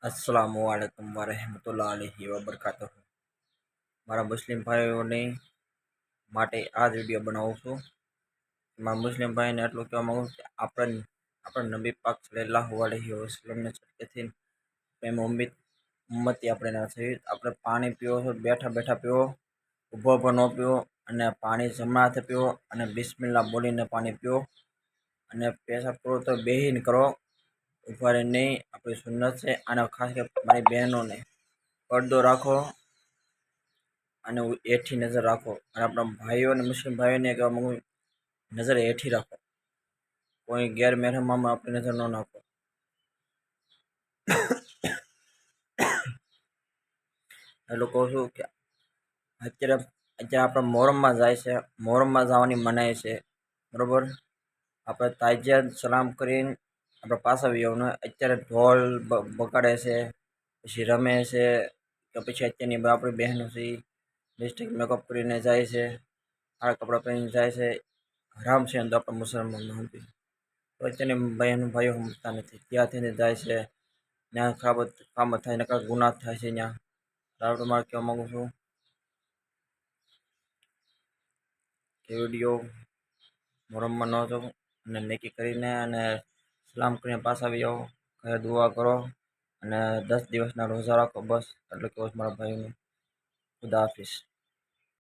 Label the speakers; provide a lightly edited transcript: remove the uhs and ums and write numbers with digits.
Speaker 1: अस्सलामुअलैकुम वरहमतुल्लाहि वबरकातुहू। मारा मुस्लिम भाईओने માટે આ જ વિડીયો બનાવું છું। મારા મુસ્લિમ ભાઈને એટલું કહેવા માગું છું કે આપણા નબી પાક સલ્લલ્લાહુ અલૈહિ વસલ્લમના સદકેથી એમ ઉમ્મતી આપણે ના થઈ। આપણે પાણી પીવો છો બેઠા બેઠા પીવો, ઊભો ઊભો ન પીવો, અને પાણી જમણા હાથે પીવો, અને બિસ્મિલ્લાહ બોલીને પાણી પીવો, અને પેશાબ કરો તો બેહીને કરો, ઊભા રહીને નહીં। આપણી સુન્નત છે। અને ખાસ કરીને મારી બહેનોને પડદો રાખો અને હેઠી નજર રાખો। અને આપણા ભાઈઓને મુસ્લિમ ભાઈઓને કહેવા માગું નજર હેઠી રાખો, કોઈ ગેર મહેરમમાં આપણી નજર ન નાખો। એટલું કહું છું કે અત્યારે આપણે મોહરમમાં જાય છે, મોહરમમાં જવાની મનાઈ છે, બરાબર। આપણે તાજિયાત સલામ કરીને આપણે પાછા આવી આવવાનું। અત્યારે ઢોલ બગાડે છે, પછી રમે છે, કે પછી અત્યારની આપણી બહેનો છે લિપસ્ટિક મેકઅપ કરીને જાય છે, સારા કપડાં પહેરીને જાય છે, હરામ છે એમ તો આપણા મુસલમાનમાં સમજી। તો અત્યારની બહેનો ભાઈઓ સમજતા નથી, ત્યાં થઈને જાય છે, ત્યાં ખરાબ કામ થાય, નકર ગુનાહ થાય છે ત્યાં। આપણે મારે કહેવા માગું છું કે વિડીયો મોહરમમાં ન જવું, અને નેકી કરીને અને સલામ કરીને પાછા આવી જાઓ, ઘરે દુઆ કરો, અને 10 દિવસના રોઝા રાખો। બસ એટલે કહું છું મારા ભાઈને। ખુદા હાફિઝ।